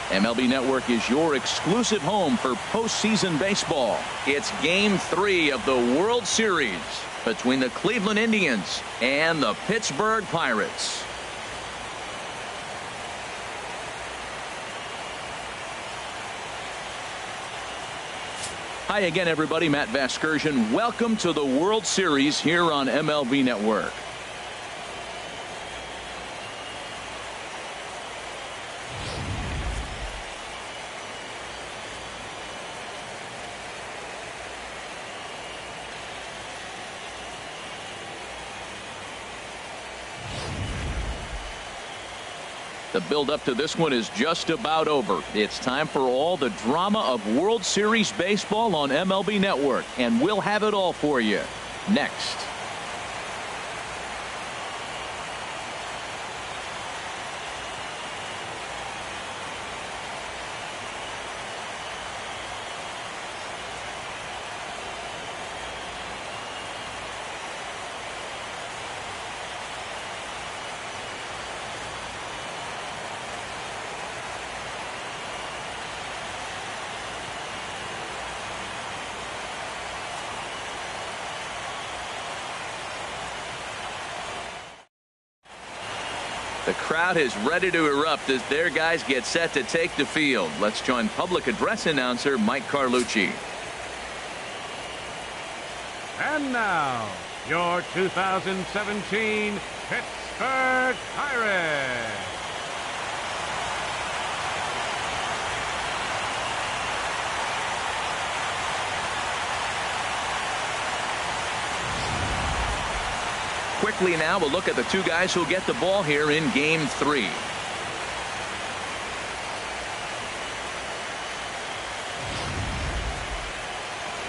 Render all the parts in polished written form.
MLB Network is your exclusive home for postseason baseball. It's Game 3 of the World Series between the Cleveland Indians and the Pittsburgh Pirates. Hi again, everybody. Matt Vasgersian. Welcome to the World Series here on MLB Network. The build-up to this one is just about over. It's time for all the drama of World Series baseball on MLB Network, and we'll have it all for you next. The crowd is ready to erupt as their guys get set to take the field. Let's join public address announcer Mike Carlucci. And now, your 2017 Pittsburgh Pirates. Quickly now, we'll look at the two guys who'll get the ball here in Game 3.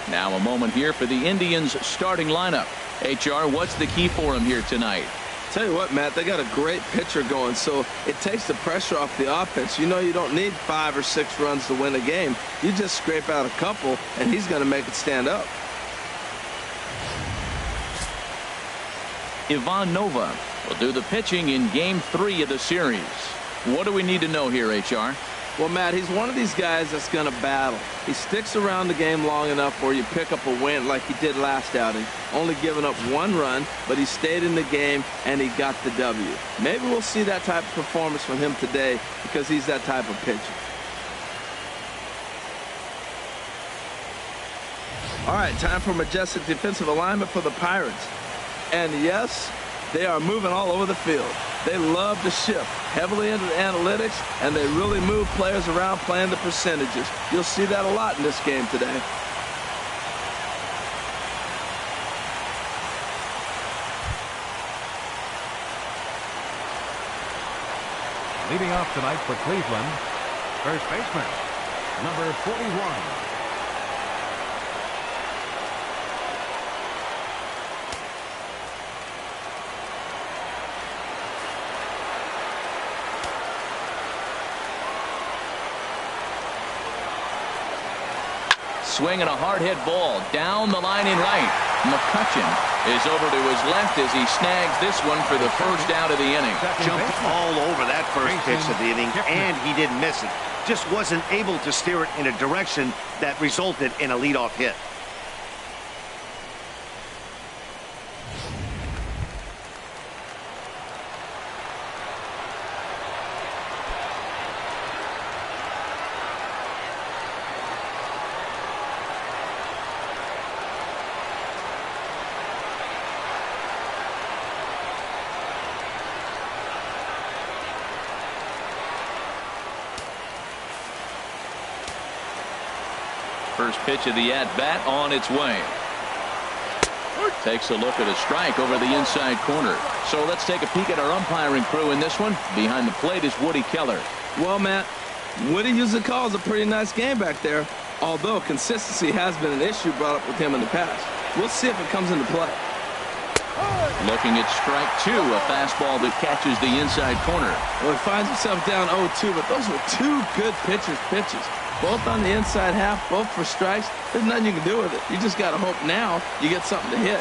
Now a moment here for the Indians starting lineup. HR, what's the key for them here tonight? Tell you what, Matt, they got a great pitcher going, so it takes the pressure off the offense. You know you don't need 5 or 6 runs to win a game. You just scrape out a couple, and he's going to make it stand up. Ivan Nova will do the pitching in Game 3 of the series. What do we need to know here, HR? Well, Matt, he's one of these guys that's going to battle. He sticks around the game long enough where you pick up a win like he did last outing. Only giving up 1 run, but he stayed in the game and he got the W. Maybe we'll see that type of performance from him today because he's that type of pitcher. All right, time for majestic defensive alignment for the Pirates. And yes, they are moving all over the field. They love to shift heavily into the analytics, and they really move players around playing the percentages. You'll see that a lot in this game today. Leading off tonight for Cleveland, first baseman, number 41. Swinging a hard hit ball down the line in right. McCutchen is over to his left as he snags this one for the first out of the inning. Jumped all over that first pitch of the inning, and he didn't miss it. Just wasn't able to steer it in a direction that resulted in a leadoff hit. First pitch of the at-bat on its way. Takes a look at a strike over the inside corner. So let's take a peek at our umpiring crew in this one. Behind the plate is Woody Keller. Well, Matt, Woody usually calls a pretty nice game back there, although consistency has been an issue brought up with him in the past. We'll see if it comes into play. Looking at strike 2, a fastball that catches the inside corner. Well, he finds himself down 0-2, but those were 2 good pitches. Both on the inside half, both for strikes. There's nothing you can do with it. You just got to hope now you get something to hit.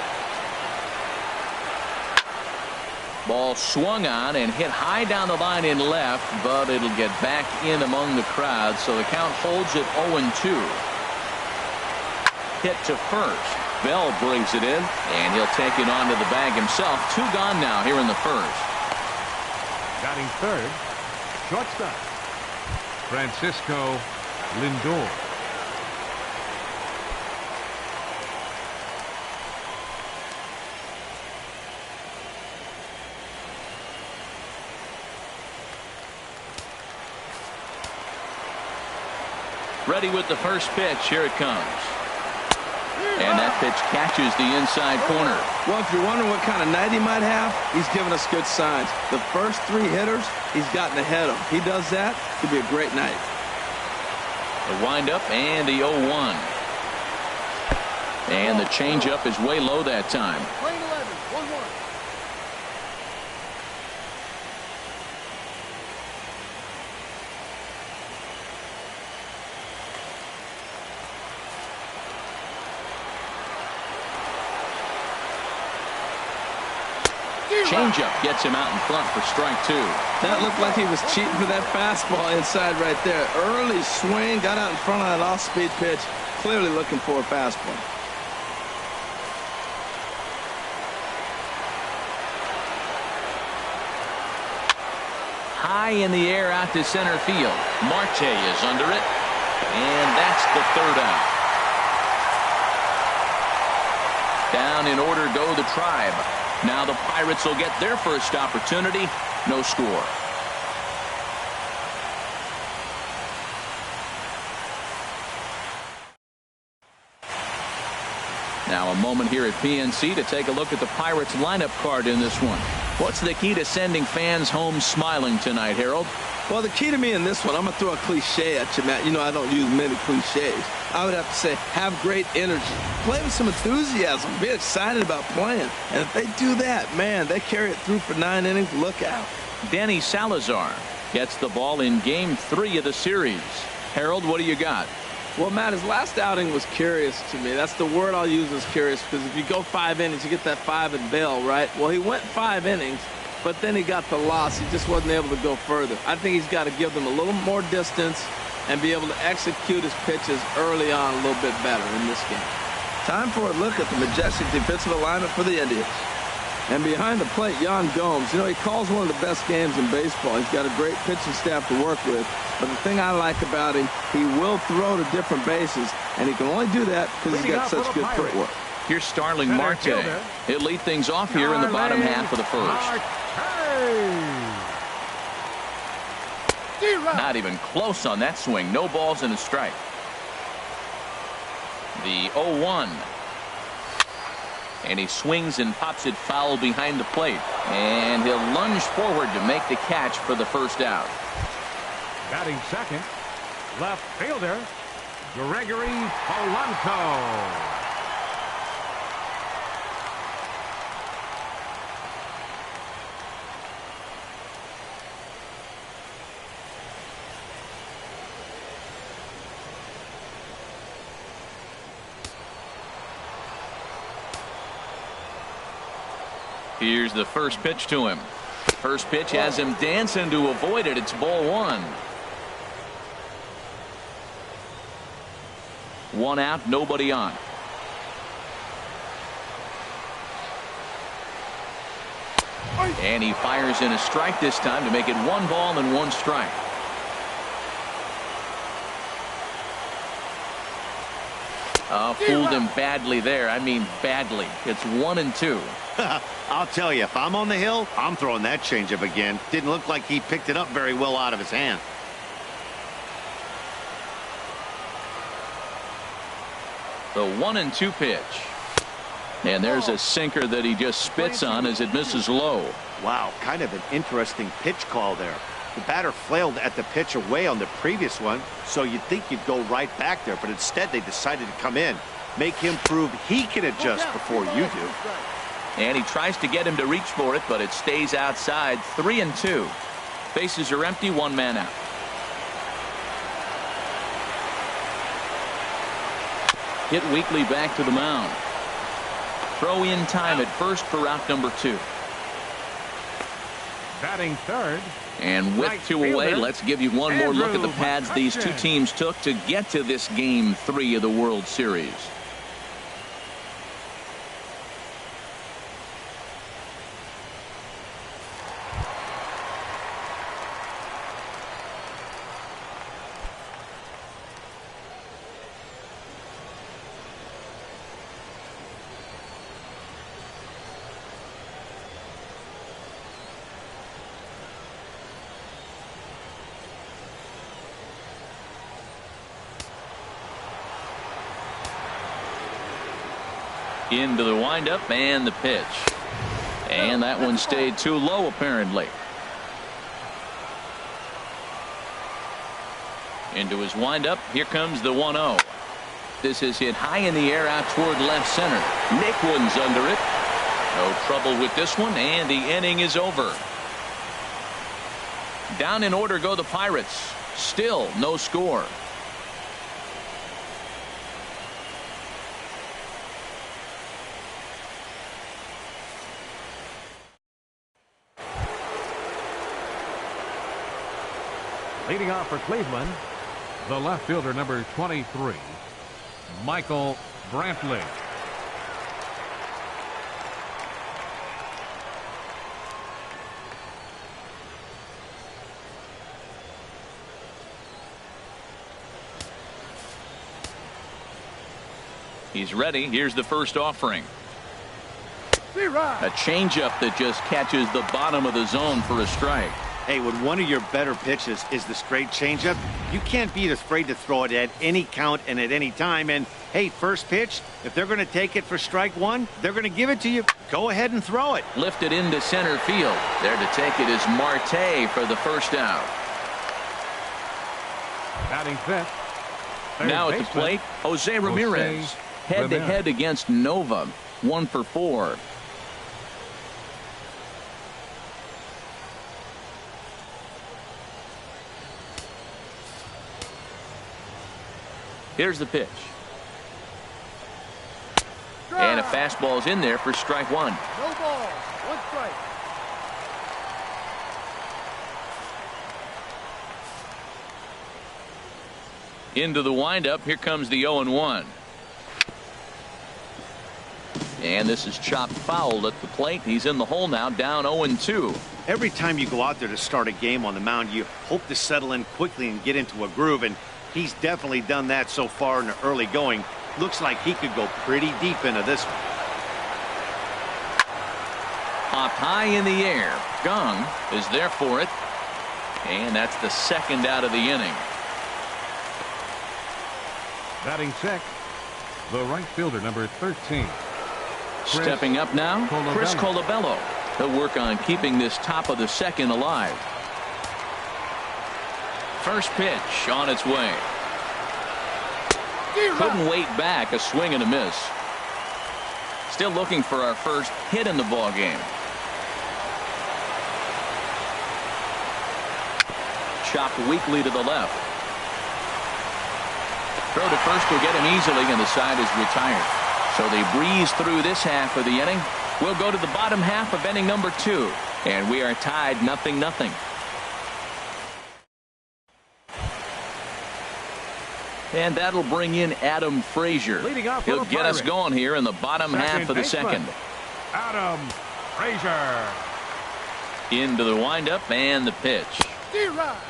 Ball swung on and hit high down the line in left, but it'll get back in among the crowd, so the count holds at 0-2. Hit to first. Bell brings it in, and he'll take it onto the bag himself. 2 gone now here in the first. Batting third, shortstop, Francisco Lindor. Ready with the first pitch. Here it comes. And that pitch catches the inside corner. Well, if you're wondering what kind of night he might have, he's given us good signs. The first 3 hitters, he's gotten ahead of. He does that, it could be a great night. The windup and the 0-1. And the changeup is way low that time. Lane 11, 1-1. Changeup gets him out in front for strike 2. That looked like he was cheating for that fastball inside right there. Early swing, got out in front of that off-speed pitch. Clearly looking for a fastball. High in the air out to center field. Marte is under it. And that's the 3rd out. Down in order go the Tribe. Now the Pirates will get their first opportunity. No score. Now a moment here at PNC to take a look at the Pirates lineup card in this one. What's the key to sending fans home smiling tonight, Harold? Well, the key to me in this one, I'm going to throw a cliche at you, Matt. You know I don't use many cliches. I would have to say, have great energy. Play with some enthusiasm. Be excited about playing. And if they do that, man, they carry it through for 9 innings. Look out. Danny Salazar gets the ball in Game 3 of the series. Harold, what do you got? Well, Matt, his last outing was curious to me. That's the word I'll use, is curious, because if you go 5 innings, you get that 5 at Bell, right? Well, he went 5 innings, but then he got the loss. He just wasn't able to go further. I think he's got to give them a little more distance and be able to execute his pitches early on a little bit better in this game. Time for a look at the majestic defensive alignment for the Indians. And behind the plate, Yan Gomes. You know, he calls one of the best games in baseball. He's got a great pitching staff to work with. But the thing I like about him, he will throw to different bases, and he can only do that because he's got such good footwork. Here's Starling Marte. He'll lead things off here in the bottom half of the first. Not even close on that swing. No balls and a strike. The 0-1. And he swings and pops it foul behind the plate. And he'll lunge forward to make the catch for the first out. Batting second, left fielder, Gregory Polanco. Here's the first pitch to him. First pitch has him dancing to avoid it. It's ball 1. 1 out, nobody on. And he fires in a strike this time to make it 1 ball and 1 strike. Fooled him badly there. I mean badly. It's 1-2. I'll tell you, if I'm on the hill, I'm throwing that changeup again. Didn't look like he picked it up very well out of his hand. The 1-2 pitch. And there's a sinker that he just spits on as it misses low. Wow, kind of an interesting pitch call there. The batter flailed at the pitch away on the previous one, so you'd think he'd go right back there, but instead they decided to come in, make him prove he can adjust before you do. And he tries to get him to reach for it, but it stays outside. 3-2. Bases are empty, 1 man out. Hit Weekly back to the mound. Throw in time at first for out number 2. Batting third. And with Right 2 away, fielder, let's give you one more look at the Andrew pads these two McCutcheon. teams took to get to this Game 3 of the World Series. Into the windup and the pitch. And that one stayed too low, apparently. Into his windup. Here comes the 1-0. This is hit high in the air out toward left center. Nick Wooden's under it. No trouble with this one, and the inning is over. Down in order go the Pirates. Still no score. Leading off for Cleveland, the left fielder, number 23, Michael Brantley. He's ready. Here's the first offering. A changeup that just catches the bottom of the zone for a strike. Hey, when one of your better pitches is the straight changeup, you can't be afraid to throw it at any count and at any time. And, hey, first pitch, if they're going to take it for strike one, they're going to give it to you. Go ahead and throw it. Lifted into center field. There to take it is Marte for the first out. Batting fifth. Now at the plate, Jose Ramirez. Head-to-head against Nova. 1 for 4. Here's the pitch. And a fastball's in there for strike one. No ball. 1 strike. Into the windup. Here comes the 0-1. And this is chopped foul at the plate. He's in the hole now, down 0-2. Every time you go out there to start a game on the mound, you hope to settle in quickly and get into a groove, and he's definitely done that so far in the early going. Looks like he could go pretty deep into this one. Popped high in the air. Gong is there for it. And that's the second out of the inning. Batting sixth, the right fielder, number 13. Stepping up now, Chris Colabello. He'll work on keeping this top of the second alive. First pitch on its way. Couldn't wait back. A swing and a miss. Still looking for our first hit in the ball game. Chopped weakly to the left. Throw to first will get him easily, and the side is retired. So they breeze through this half of the inning. We'll go to the bottom half of inning number 2, and we are tied 0-0. And that'll bring in Adam Frazier. Leading off for He'll the get us Pirates. going here in the bottom half of the second. Adam Frazier. Into the windup and the pitch.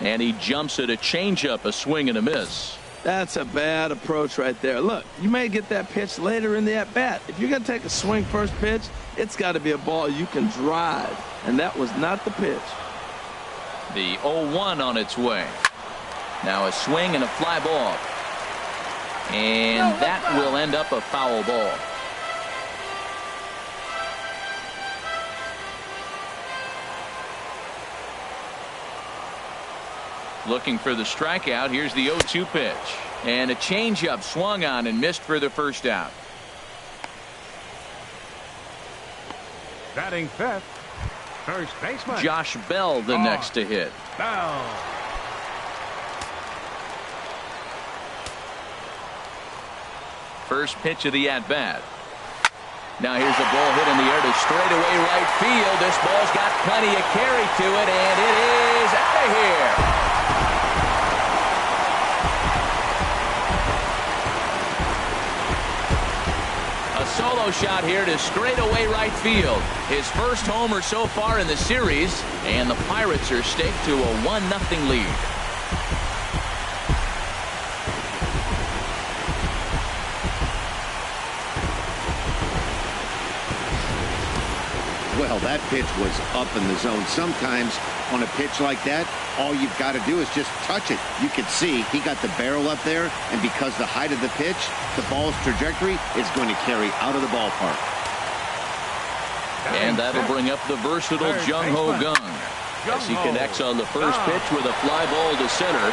And he jumps at a changeup, a swing and a miss. That's a bad approach right there. Look, you may get that pitch later in the at-bat. If you're going to take a swing first pitch, it's got to be a ball you can drive. And that was not the pitch. The 0-1 on its way. Now a swing and a fly ball. And that will end up a foul ball. Looking for the strikeout. Here's the 0-2 pitch. And a changeup swung on and missed for the first out. Batting fifth, first baseman Josh Bell the next to hit. Bell. First pitch of the at-bat. Now here's a ball hit in the air to straightaway right field. This ball's got plenty of carry to it, and it is out of here. A solo shot here to straightaway right field. His first homer so far in the series, and the Pirates are staked to a 1-0 lead. Well, that pitch was up in the zone. Sometimes on a pitch like that, all you've got to do is just touch it. You can see he got the barrel up there, and because the height of the pitch, the ball's trajectory is going to carry out of the ballpark. And that'll bring up the versatile Jung-Ho Kang as he connects on the first pitch with a fly ball to center.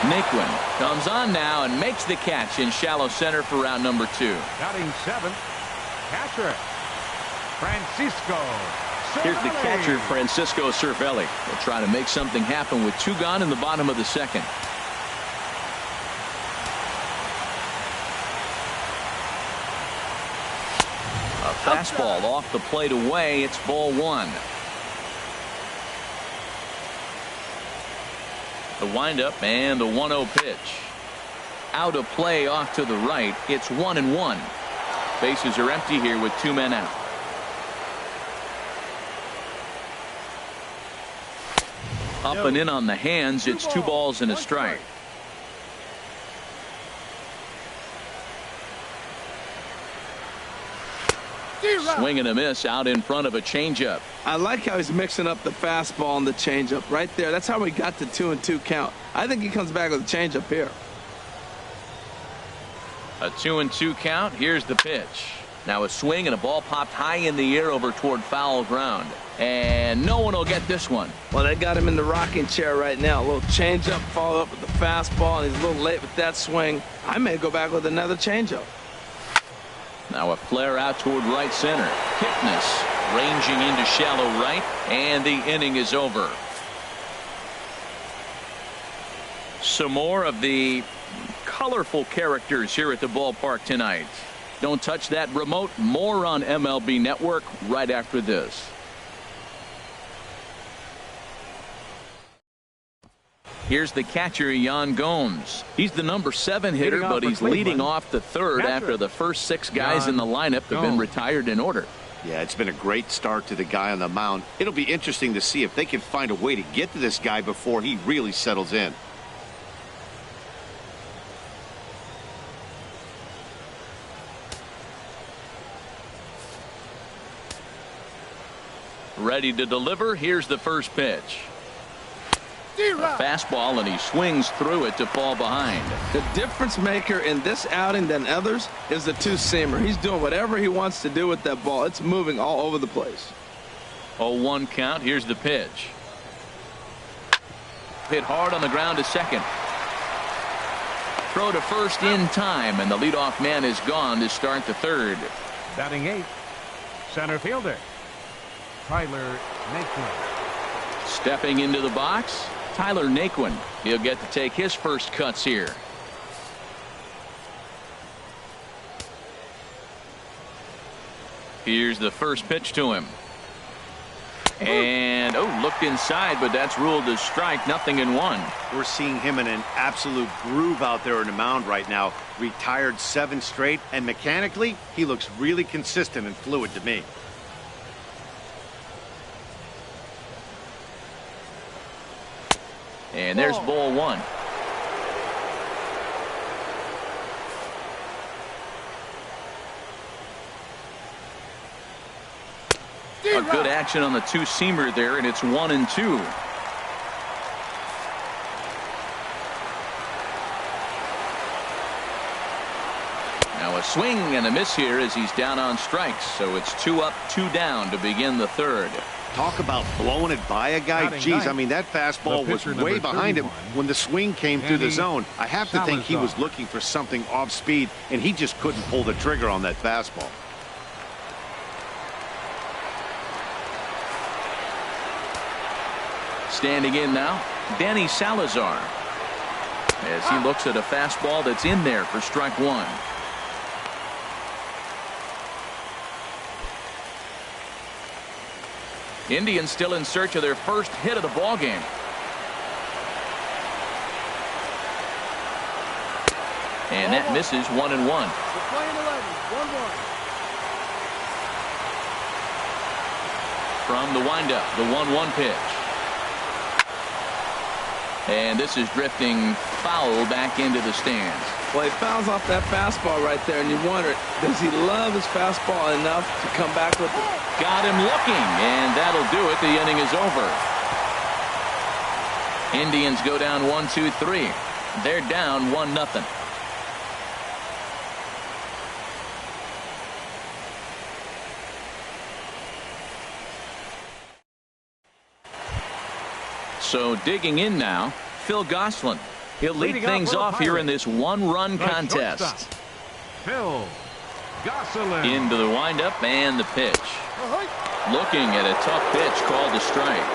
Naquin comes on now and makes the catch in shallow center for round number 2. Batting 7th, catcher Francisco Cervelli. Here's the catcher, Francisco Cervelli. Will try to make something happen with 2 gone in the bottom of the second. A fastball off the plate away. It's ball 1. The windup and the 1-0 pitch. Out of play off to the right. It's 1-1. Bases are empty here with 2 men out. Up and in on the hands. It's 2 balls and a strike. Swing and a miss out in front of a changeup. I like how he's mixing up the fastball and the changeup right there. That's how we got the 2-2 count. I think he comes back with a changeup here. A 2-2 count. Here's the pitch. Now a swing and a ball popped high in the air over toward foul ground. And no one will get this one. Well, they got him in the rocking chair right now. A little changeup followed up with the fastball, and he's a little late with that swing. I may go back with another changeup. Now a flare out toward right center. Kipnis ranging into shallow right, and the inning is over. Some more of the colorful characters here at the ballpark tonight. Don't touch that remote. More on MLB Network right after this. Here's the catcher, Yan Gomes. He's the number 7 hitter, but he's leading off the third after the first 6 guys in the lineup have been retired in order. Yeah, it's been a great start to the guy on the mound. It'll be interesting to see if they can find a way to get to this guy before he really settles in. Ready to deliver. Here's the first pitch. A fastball, and he swings through it to fall behind. The difference maker in this outing than others is the 2-seamer. He's doing whatever he wants to do with that ball. It's moving all over the place. 0-1 count. Here's the pitch. Hit hard on the ground to second. Throw to first in time, and the leadoff man is gone to start the third. Batting 8th, center fielder Tyler Naquin. Stepping into the box, Tyler Naquin. He'll get to take his first cuts here. Here's the first pitch to him. And, looked inside, but that's ruled as strike. 0-1. We're seeing him in an absolute groove out there on the mound right now. Retired 7 straight, and mechanically, he looks really consistent and fluid to me. And there's ball 1. A good action on the 2-seamer there, and it's 1-2. Now a swing and a miss here as he's down on strikes. So it's 2 up, 2 down to begin the third. Talk about blowing it by a guy. Geez, I mean, that fastball was way behind him when the swing came through the zone. I have to think he was looking for something off speed, and he just couldn't pull the trigger on that fastball. Standing in now, Danny Salazar, as he looks at a fastball that's in there for strike 1. Indians still in search of their first hit of the ball game. And that misses 1-1. We're playing 11, 1-1. From the windup, the 1-1 pitch. And this is drifting foul back into the stands. Well, he fouls off that fastball right there, and you wonder, does he love his fastball enough to come back with it? Got him looking, and that'll do it. The inning is over. Indians go down 1-2-3. They're down 1-0. So digging in now, Phil Gosselin. He'll lead things off here in this one-run contest. Phil Gosselin. Into the windup and the pitch. Looking at a tough pitch called a strike.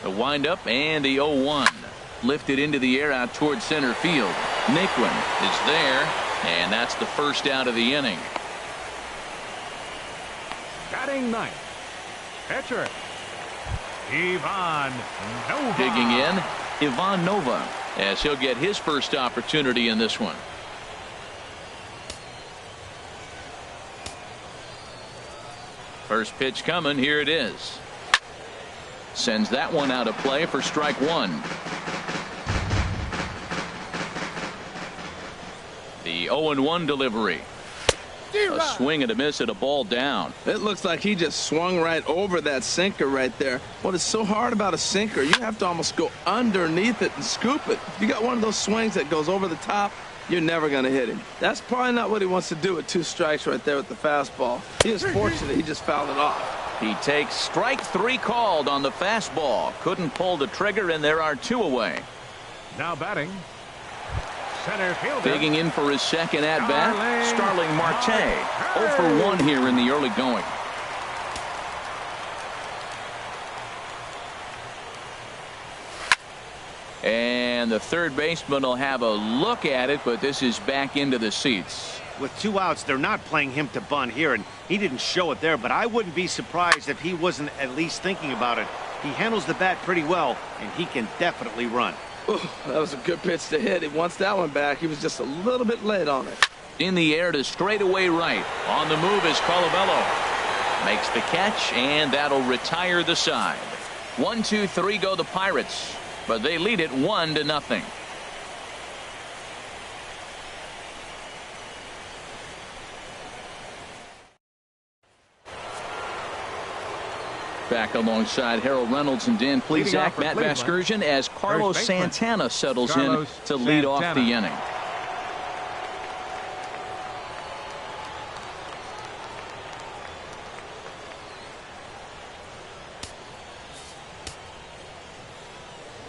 The windup and the 0-1. Lifted into the air out towards center field. Naquin is there, and that's the first out of the inning. Batting ninth, pitcher Ivan Nova. Digging in, Ivan Nova, as he'll get his first opportunity in this one. First pitch coming. Here it is. Sends that one out of play for strike one. The 0-1 delivery. A swing and a miss at a ball down. It looks like he just swung right over that sinker right there. What is so hard about a sinker, you have to almost go underneath it and scoop it. If you got one of those swings that goes over the top, you're never going to hit him. That's probably not what he wants to do with 2 strikes right there with the fastball. He is fortunate he just fouled it off. He takes strike 3 called on the fastball. Couldn't pull the trigger, and there are 2 away. Now batting, center fielder. Digging in for his second at-bat, Starling Marte. 0 for 1 here in the early going. And the third baseman will have a look at it, but this is back into the seats. With 2 outs, they're not playing him to bunt here, and he didn't show it there, but I wouldn't be surprised if he wasn't at least thinking about it. He handles the bat pretty well, and he can definitely run. Ooh, that was a good pitch to hit. He wants that one back. He was just a little bit late on it. In the air to straightaway right. On the move is Colabello. Makes the catch, and that'll retire the side. 1-2-3 go the Pirates, but they lead it 1-0. Back alongside Harold Reynolds and Dan Plesac, Matt Vasgersian, as Carlos Santana settles in to lead off the inning.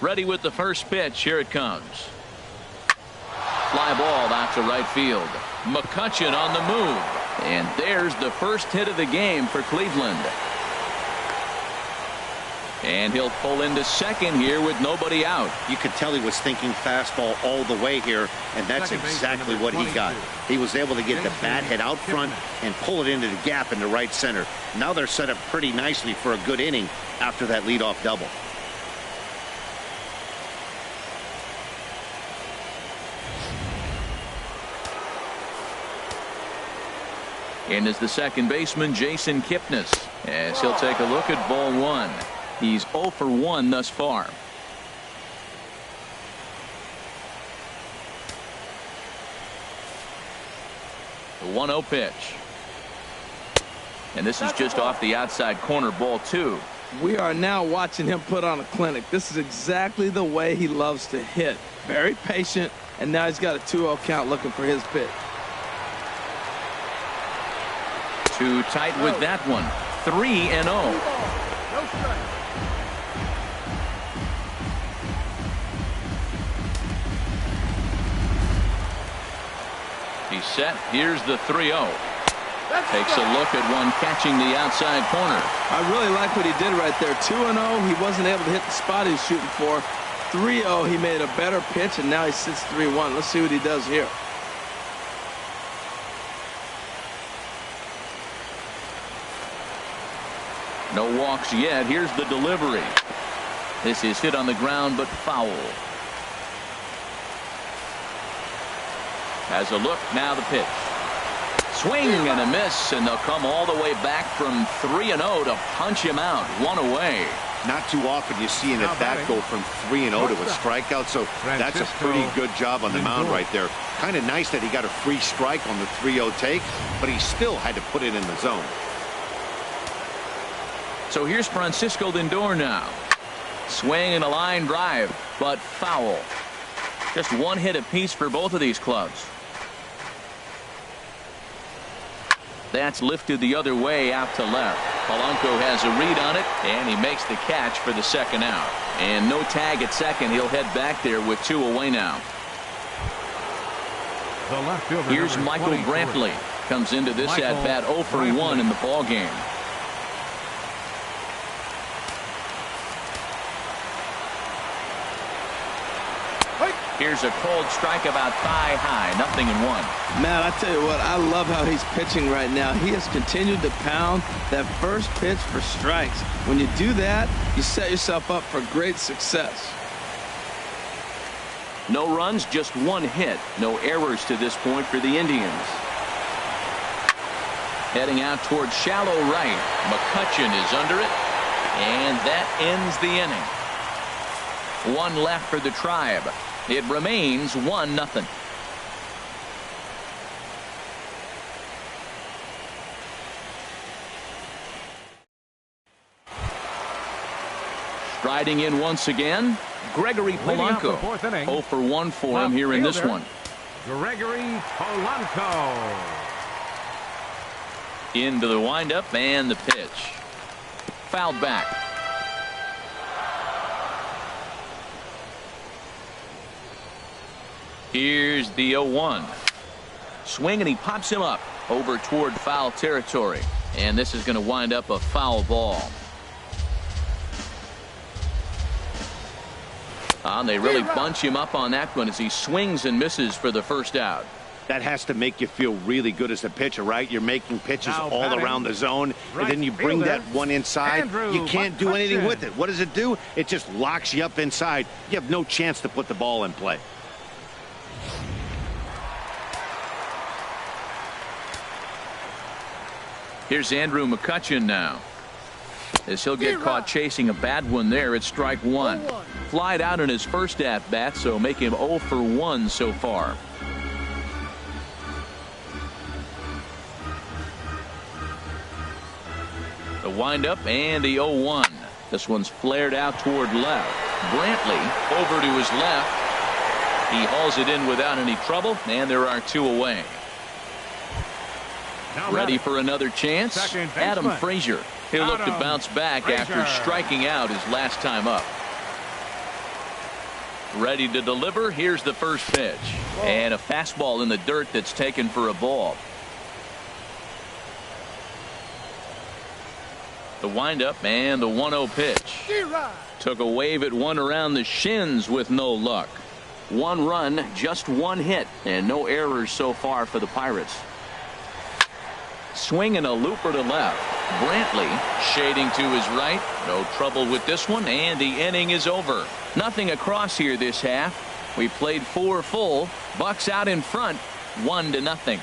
Ready with the first pitch. Here it comes. Fly ball out to right field. McCutchen on the move. And there's the first hit of the game for Cleveland. And he'll pull into second here with nobody out. You could tell he was thinking fastball all the way here, and that's exactly what he got. He was able to get the bat head out front and pull it into the gap into right center. Now they're set up pretty nicely for a good inning after that leadoff double. And is the second baseman, Jason Kipnis, as he'll take a look at ball 1. He's 0 for 1 thus far. The 1-0 pitch. And this is just off the outside corner, ball 2. We are now watching him put on a clinic. This is exactly the way he loves to hit. Very patient, and now he's got a 2-0 count looking for his pitch. Too tight with that one. 3-0. No strike. He's set. Here's the 3-0. Takes a look at one catching the outside corner. I really like what he did right there. 2-0. He wasn't able to hit the spot he was shooting for. 3-0, he made a better pitch, and now he sits 3-1. Let's see what he does here. No walks yet. Here's the delivery. This is hit on the ground, but foul. Has a look. Now the pitch. Swing and a miss, and they'll come all the way back from 3-0 to punch him out. One away. Not too often you see an at-bat go from 3-0 to a strikeout, so that's a pretty good job on the mound right there. Kind of nice that he got a free strike on the 3-0 take, but he still had to put it in the zone. So here's Francisco Lindor now. Swing and a line drive, but foul. Just one hit apiece for both of these clubs. That's lifted the other way out to left. Polanco has a read on it, and he makes the catch for the second out. And no tag at second. He'll head back there with 2 away now. The left fielder, here's Michael Brantley. Comes into this at-bat 0 for 1 in the ball game. Here's a cold strike about thigh high. 0-1. Man, I tell you what, I love how he's pitching right now. He has continued to pound that first pitch for strikes. When you do that, you set yourself up for great success. No runs, just 1 hit. No errors to this point for the Indians. Heading out towards shallow right. McCutchen is under it. And that ends the inning. 1 left for the Tribe. It remains 1-0. Striding in once again, Gregory Polanco. 0 for 1 for him here in this one. Gregory Polanco. Into the windup and the pitch. Fouled back. Here's the 0-1. Swing, and he pops him up over toward foul territory. And this is going to wind up a foul ball. They really bunch him up on that one as he swings and misses for the first out. That has to make you feel really good as a pitcher, right? You're making pitches all around the zone, and then you bring that one inside. You can't do anything with it. What does it do? It just locks you up inside. You have no chance to put the ball in play. Here's Andrew McCutchen now. As he'll get caught chasing a bad one there, it's strike 1. Flied out in his first at-bat, so make him 0 for 1 so far. The windup and the 0-1. This one's flared out toward left. Brantley over to his left. He hauls it in without any trouble, and there are 2 away. Ready for another chance? Adam Frazier. He'll look to bounce back after striking out his last time up. Ready to deliver. Here's the first pitch. And a fastball in the dirt that's taken for a ball. The windup and the 1-0 pitch. Took a wave at one around the shins with no luck. 1 run, just 1 hit, and no errors so far for the Pirates. Swinging a looper to left. Brantley shading to his right. No trouble with this one, and the inning is over. Nothing across here this half. We played 4 full. Bucks out in front, 1-0.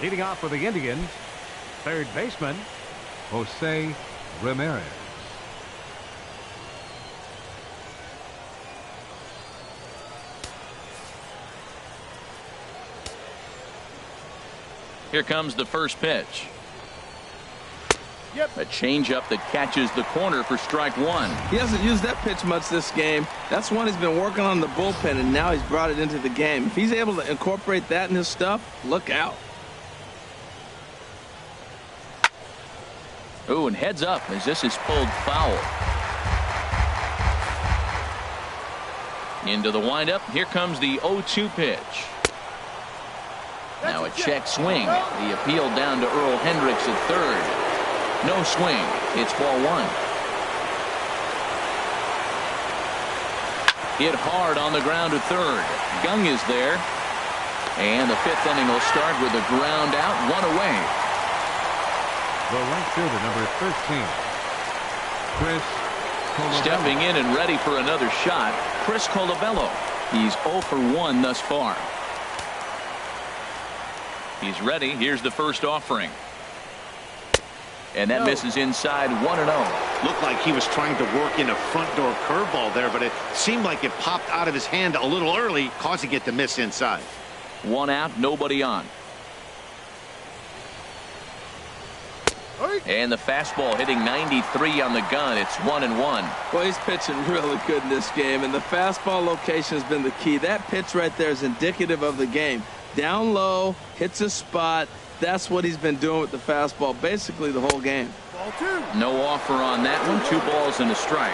Leading off for the Indians, third baseman, Jose Ramirez. Here comes the first pitch. A changeup that catches the corner for strike 1. He hasn't used that pitch much this game. That's one he's been working on in the bullpen, and now he's brought it into the game. If he's able to incorporate that in his stuff, look out. Ooh, and heads up as this is pulled foul. Into the windup. Here comes the 0-2 pitch. Now a check swing. The appeal down to Earl Hendricks at third. No swing. It's ball one. Hit hard on the ground to third. Gung is there. And the fifth inning will start with a ground out, one away. The right fielder, number 13, Chris Colabello. Stepping in and ready for another shot, Chris Colabello. He's 0 for 1 thus far. He's ready. Here's the first offering. And that misses inside 1-0. Looked like he was trying to work in a front door curveball there, but it seemed like it popped out of his hand a little early, causing it to miss inside. 1 out, nobody on. And the fastball hitting 93 on the gun. It's 1-1. Well, he's pitching really good in this game, and the fastball location has been the key. That pitch right there is indicative of the game. Down low, hits a spot. That's what he's been doing with the fastball basically the whole game. Ball two. No offer on that one. 2 balls and a strike.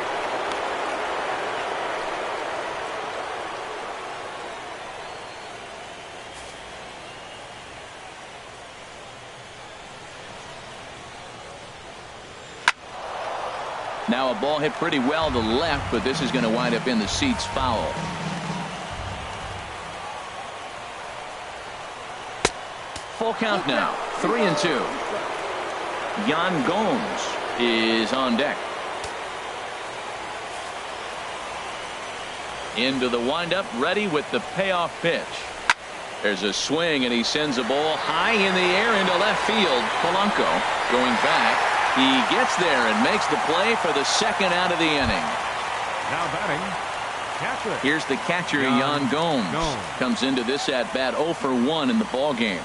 Now a ball hit pretty well to left, but this is going to wind up in the seats foul. Full count now. 3-2. Yan Gomes is on deck. Into the windup, ready with the payoff pitch. There's a swing, and he sends a ball high in the air into left field. Polanco going back. He gets there and makes the play for the second out of the inning. Now batting, catcher. Here's the catcher, Yan Gomes. Comes into this at bat 0 for 1 in the ball game.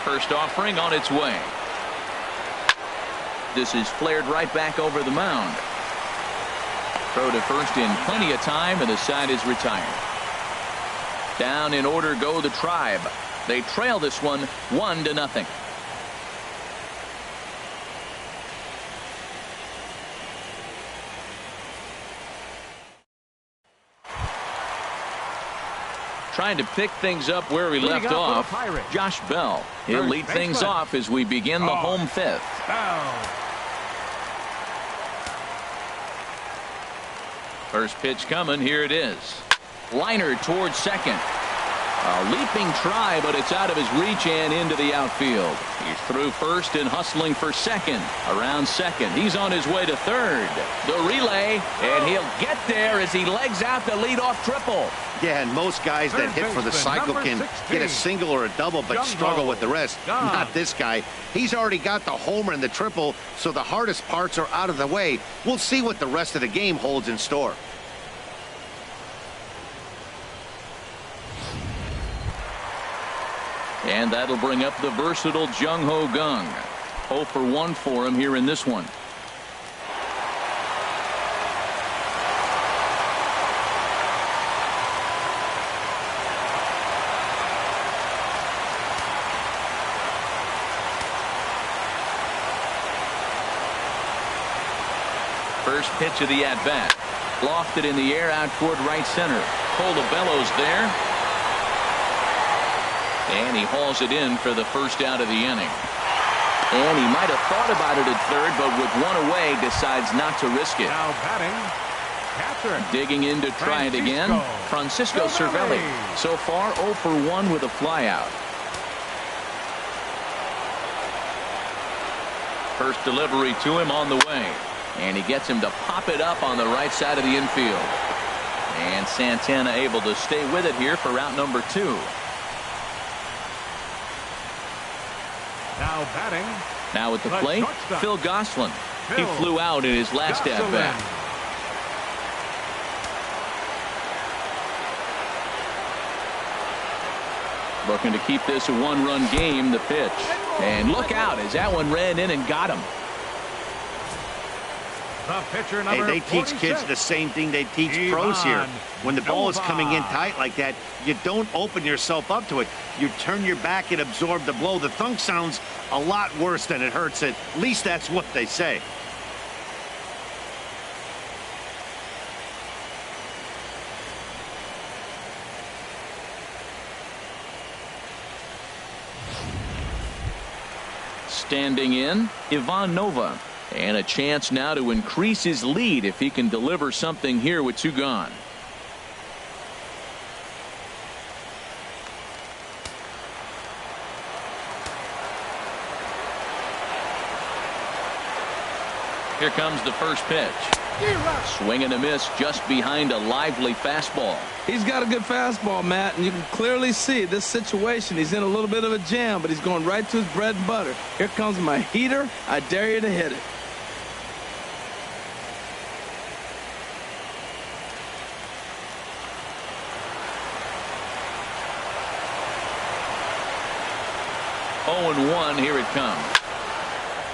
First offering on its way. This is flared right back over the mound. Throw to first in plenty of time, and the side is retired. Down in order go the Tribe. They trail this one 1-0. Trying to pick things up where he left off. Josh Bell. He'll lead things off as we begin the home fifth. First pitch coming. Here it is. Liner towards second. A leaping try, but it's out of his reach and into the outfield. He's through first and hustling for second. Around second. He's on his way to third. The relay, and he'll get there as he legs out the leadoff triple. Yeah, and most guys that hit for the cycle can get a single or a double, but struggle with the rest. Not this guy. He's already got the homer and the triple, so the hardest parts are out of the way. We'll see what the rest of the game holds in store. And that'll bring up the versatile Jung-Ho Gung. 0 for 1 for him here in this one. First pitch of the at-bat. Lofted in the air out toward right center. Colabello's there. And he hauls it in for the first out of the inning. And he might have thought about it at third, but with one away, decides not to risk it. Now batting, catcher. Digging in to try it again. Francisco Cervelli. So far 0 for 1 with a flyout. First delivery to him on the way. And he gets him to pop it up on the right side of the infield. And Santana able to stay with it here for route number 2. Now batting. Now at the plate, Phil Gosselin. He flew out in his last at-bat. Looking to keep this a one-run game, the pitch. And look out as that one ran in and got him. The pitcher, number Hey, they teach 46. kids the same thing they teach pros here. When the ball is coming in tight like that, you don't open yourself up to it. You turn your back and absorb the blow. The thunk sounds a lot worse than it hurts. At least that's what they say. Standing in, Ivan Nova. And a chance now to increase his lead if he can deliver something here with 2 gone. Here comes the first pitch. Swing and a miss just behind a lively fastball. He's got a good fastball, Matt, and you can clearly see this situation. He's in a little bit of a jam, but he's going right to his bread and butter. Here comes my heater. I dare you to hit it. Oh, 1, here it comes.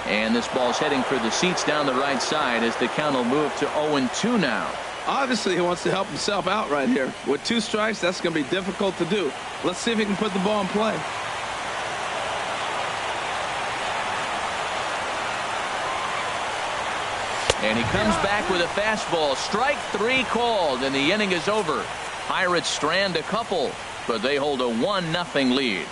And this ball's heading for the seats down the right side as the count will move to 0-2 now. Obviously, he wants to help himself out right here. With 2 strikes, that's going to be difficult to do. Let's see if he can put the ball in play. And he comes back with a fastball. Strike 3 called, and the inning is over. Pirates strand a couple, but they hold a 1-0 lead.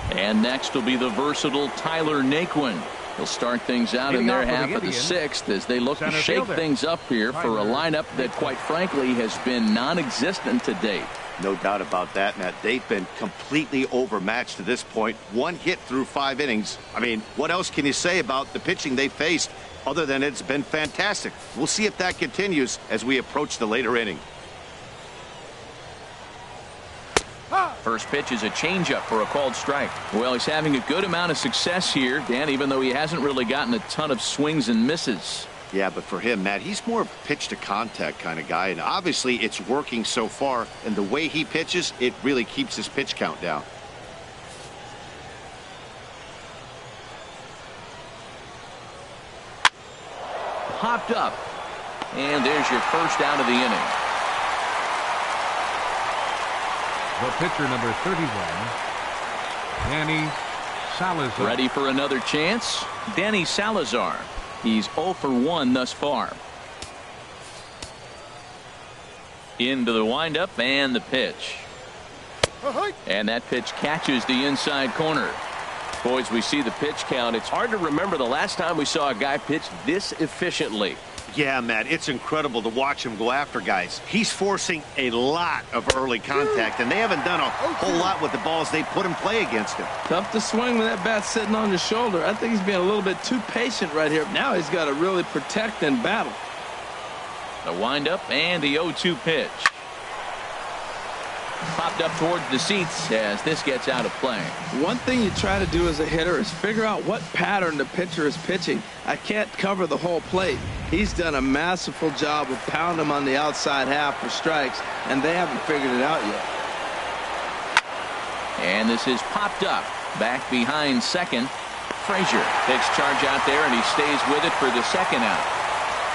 And next will be the versatile Tyler Naquin. He'll start things out in their half of the 6th as they look to shake things up here for a lineup that, quite frankly, has been non-existent to date. No doubt about that, Matt. They've been completely overmatched to this point. 1 hit through 5 innings. I mean, what else can you say about the pitching they faced other than it's been fantastic? We'll see if that continues as we approach the later inning. First pitch is a changeup for a called strike. Well, he's having a good amount of success here, Dan, even though he hasn't really gotten a ton of swings and misses. Yeah, but for him, Matt, he's more of a pitch to contact kind of guy, and obviously it's working so far, and the way he pitches, it really keeps his pitch count down. Popped up, and there's your first out of the inning. The pitcher, number 31, Danny Salazar. Ready for another chance? Danny Salazar. He's 0 for 1 thus far. Into the windup and the pitch. And that pitch catches the inside corner. Boys, we see the pitch count. It's hard to remember the last time we saw a guy pitch this efficiently. Yeah, Matt, it's incredible to watch him go after guys. He's forcing a lot of early contact, and they haven't done a whole lot with the balls they put in play against him. Tough to swing with that bat sitting on your shoulder. I think he's being a little bit too patient right here. Now he's got to really protect and battle. The windup and the 0-2 pitch. Popped up towards the seats as this gets out of play. One thing you try to do as a hitter is figure out what pattern the pitcher is pitching. I can't cover the whole plate. He's done a masterful job of pounding him on the outside half for strikes, and they haven't figured it out yet. And this is popped up. Back behind second. Frazier takes charge out there, and he stays with it for the second out.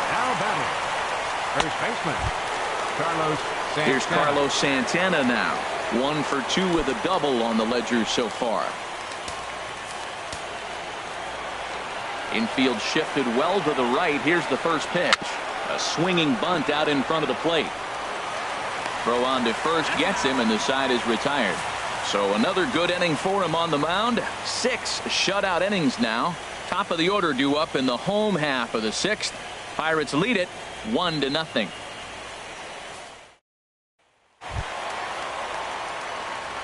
Now batting, first baseman, Carlos Santana. Here's Carlos Santana now. 1 for 2 with a double on the ledger so far. Infield shifted well to the right. Here's the first pitch. A swinging bunt out in front of the plate. Throw on to first gets him, and the side is retired. So another good inning for him on the mound. 6 shutout innings now. Top of the order due up in the home half of the 6th. Pirates lead it 1-0.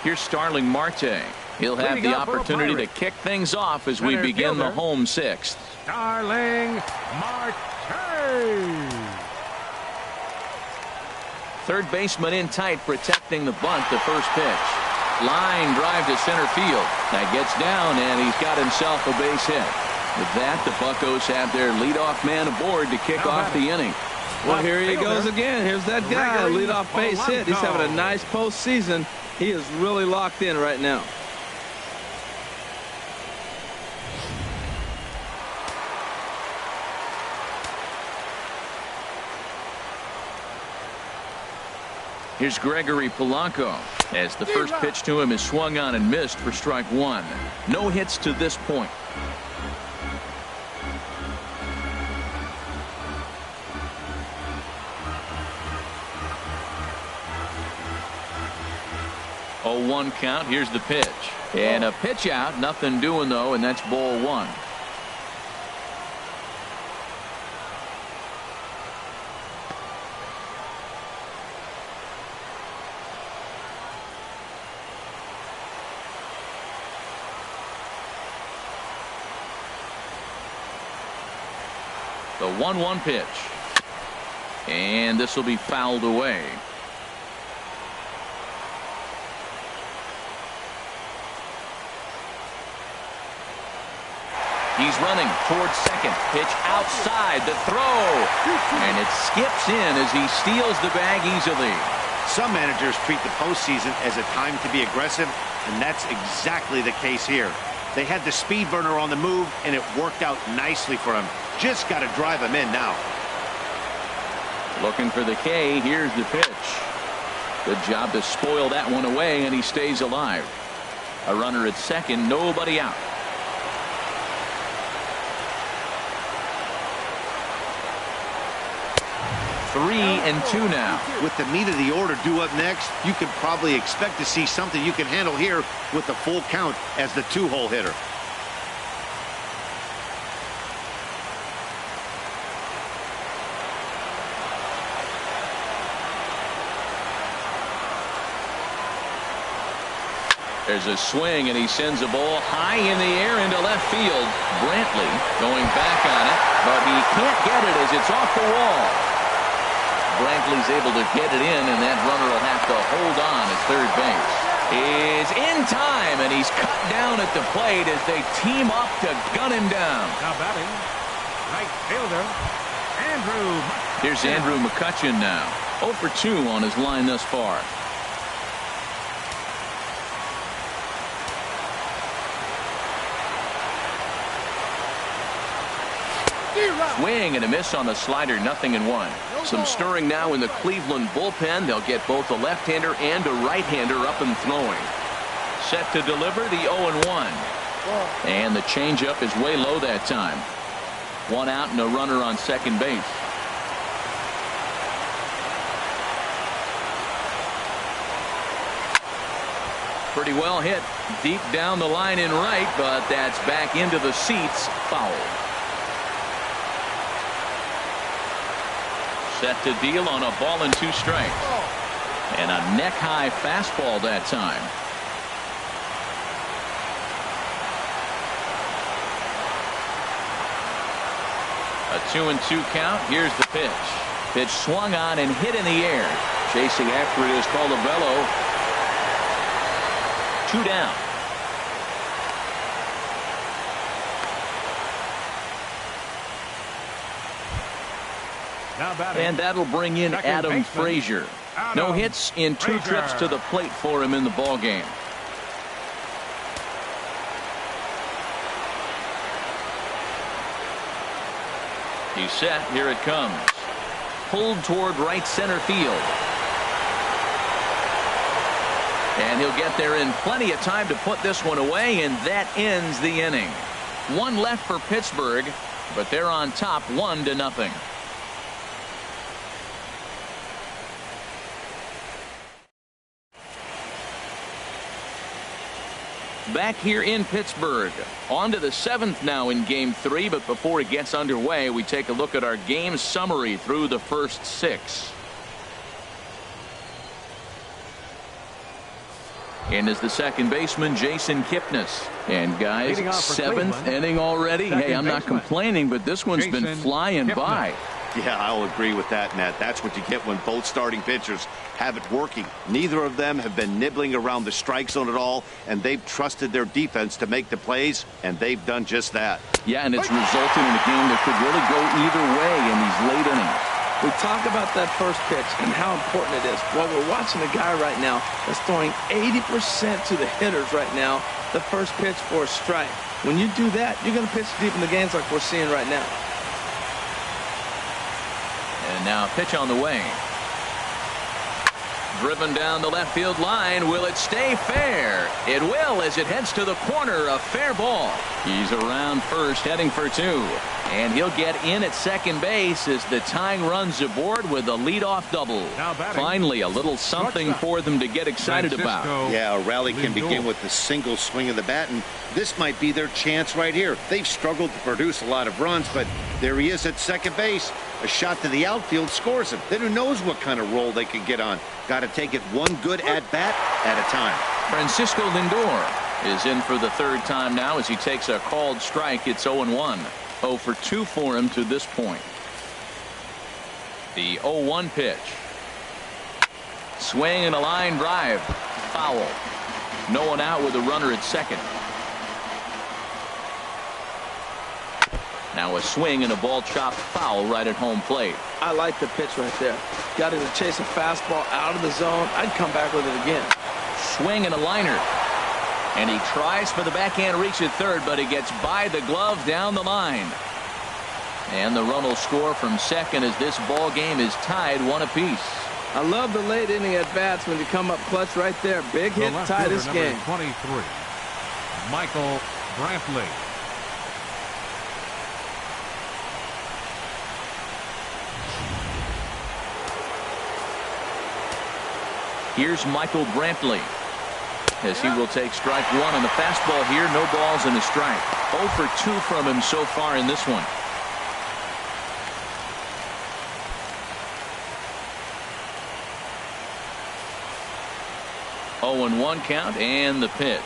Here's Starling Marte. He'll have the opportunity to kick things off as we begin the home 6th. Starling Marte. Third baseman in tight, protecting the bunt. The first pitch. Line drive to center field. That gets down, and he's got himself a base hit. With that, the Buccos have their leadoff man aboard to kick off the inning. Well, here he goes again. Here's that guy, leadoff base hit. He's having a nice postseason. He is really locked in right now. Here's Gregory Polanco as the first pitch to him is swung on and missed for strike 1. No hits to this point. 0-1 count. Here's the pitch. And a pitch out. Nothing doing, though, and that's ball one. The 1-1 pitch. And this will be fouled away. He's running towards second. Pitch outside. The throw. And it skips in as he steals the bag easily. Some managers treat the postseason as a time to be aggressive, and that's exactly the case here. They had the speed burner on the move, and it worked out nicely for him. Just got to drive him in now. Looking for the K. Here's the pitch. Good job to spoil that one away, and he stays alive. A runner at second, nobody out. 3-2 now. With the meat of the order due up next, you can probably expect to see something you can handle here with the full count as the two-hole hitter. There's a swing, and he sends a ball high in the air into left field. Brantley going back on it, but he can't get it as it's off the wall. Brantley's able to get it in, and that runner will have to hold on at third base. Is in time, and he's cut down at the plate as they team up to gun him down. Now batting, right fielder, Andrew. Here's Andrew McCutchen now. 0 for 2 on his line thus far. Swing and a miss on the slider. 0-1. Some stirring now in the Cleveland bullpen. They'll get both a left-hander and a right-hander up and throwing. Set to deliver the 0-1. And the changeup is way low that time. 1 out and a runner on second base. Pretty well hit. Deep down the line in right, but that's back into the seats. Foul. Set to deal on a ball and 2 strikes. And a neck-high fastball that time. A 2-2 count. Here's the pitch. Pitch swung on and hit in the air. Chasing after it is Colabello. 2 down. And that'll bring in Adam Frazier. No hits in 2 trips to the plate for him in the ball game. He's set. Here it comes. Pulled toward right center field. And he'll get there in plenty of time to put this one away, and that ends the inning. 1 left for Pittsburgh, but they're on top 1-0. Back here in Pittsburgh. On to the 7th now in Game 3, but before it gets underway, we take a look at our game summary through the first 6. And is the second baseman, Jason Kipnis. And guys, 7th inning already. Hey, I'm not complaining, but this one's been flying by. Yeah, I'll agree with that, Nat. That's what you get when both starting pitchers have it working. Neither of them have been nibbling around the strike zone at all, and they've trusted their defense to make the plays, and they've done just that. Yeah, and it's resulted in a game that could really go either way in these late innings. We talk about that first pitch and how important it is. Well, we're watching a guy right now that's throwing 80% to the hitters right now, the first pitch for a strike. When you do that, you're going to pitch deep in the games like we're seeing right now. And now pitch on the way. Driven down the left field line. Will it stay fair? It will, as it heads to the corner. A fair ball. He's around first, heading for two. And he'll get in at second base as the tying runs aboard with a leadoff double. Finally, a little something for them to get excited about. Yeah, a rally can begin with a single swing of the bat, and this might be their chance right here. They've struggled to produce a lot of runs, but there he is at second base. A shot to the outfield scores him. Then who knows what kind of roll they can get on. Got to take it one good at-bat at a time. Francisco Lindor is in for the third time now as he takes a called strike. It's 0-1. 0 for 2 for him to this point. The 0-1 pitch. Swing and a line drive. Foul. No one out with a runner at second. Now a swing and a ball chopped foul right at home plate. I like the pitch right there. Got him to chase a fastball out of the zone. I'd come back with it again. Swing and a liner. And he tries for the backhand reach at third, but he gets by the glove down the line. And the run will score from second as this ball game is tied 1 apiece. I love the late inning at bats when you come up clutch right there. Big hit, tie this game. 23, Michael Brantley. Here's Michael Brantley as he will take strike one on the fastball here. No balls and a strike. 0 for 2 from him so far in this one. Oh, and 1 count, and the pitch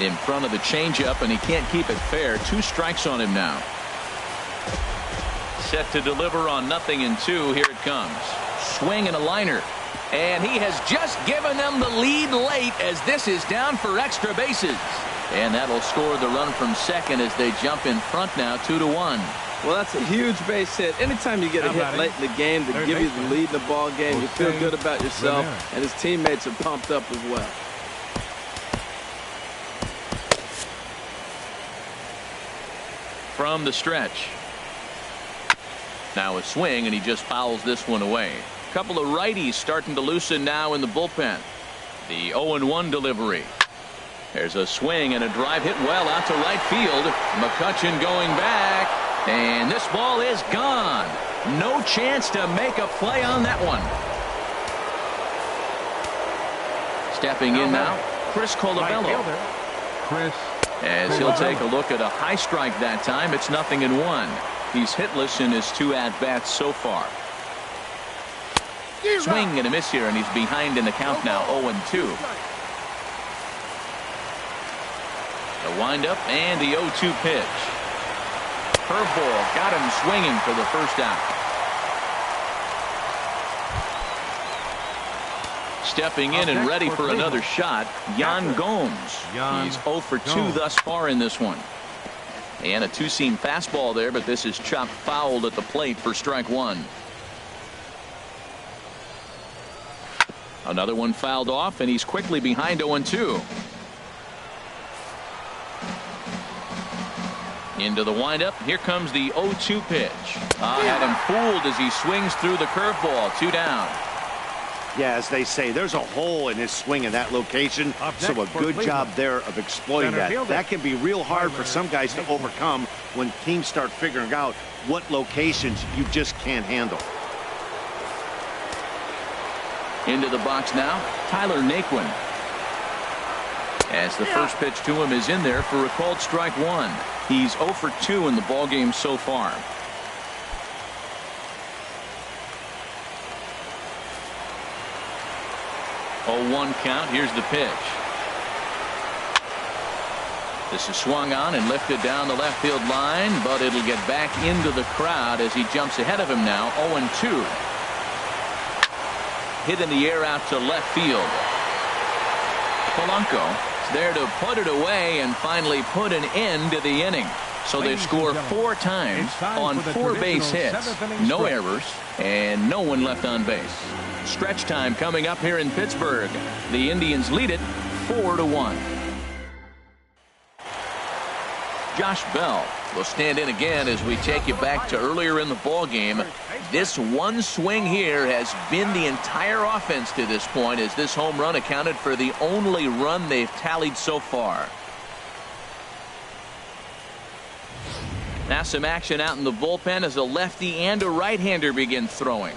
in front of the changeup, and he can't keep it fair. 2 strikes on him now. Set to deliver on 0-2. Here it comes. Swing and a liner. And he has just given them the lead late as this is down for extra bases. And that'll score the run from second as they jump in front now 2-1. Well, that's a huge base hit. Anytime you get a hit late in the game to give you the lead in the ball game, you feel good about yourself, and his teammates are pumped up as well. From the stretch. Now a swing, and he just fouls this one away. Couple of righties starting to loosen now in the bullpen. The 0-1 delivery. There's a swing and a drive hit well out to right field. McCutchen going back, and this ball is gone. No chance to make a play on that one. Stepping in now, Chris Colabello. As he'll take a look at a high strike that time. It's 0-1. He's hitless in his 2 at-bats so far. Swing and a miss here, and he's behind in the count now. 0-2. The windup and the 0-2 pitch. Curveball got him swinging for the first out. Stepping in and ready for another shot, Yan Gomes. He's 0 for 2 thus far in this one. And a 2-seam fastball there, but this is chopped fouled at the plate for strike 1. Another one fouled off, and he's quickly behind 0-2. Into the windup. Here comes the 0-2 pitch. Had him fooled as he swings through the curveball. 2 down. Yeah, as they say, there's a hole in his swing in that location, so a good job there of exploiting that. That can be real hard for some guys to overcome when teams start figuring out what locations you just can't handle. Into the box now, Tyler Naquin. As the first pitch to him is in there for a called strike 1. He's 0 for 2 in the ballgame so far. Oh, 1 count. Here's the pitch. This is swung on and lifted down the left field line, but it'll get back into the crowd as he jumps ahead of him now. 0-2. Hit in the air out to left field. Polanco is there to put it away and finally put an end to the inning. So they score 4 times on 4 base hits. No errors and no one left on base. Stretch time coming up here in Pittsburgh. The Indians lead it 4-1. Josh Bell We'll stand in again as we take you back to earlier in the ball game. This one swing here has been the entire offense to this point, as this home run accounted for the only run they've tallied so far. Now some action out in the bullpen as a lefty and a right-hander begin throwing.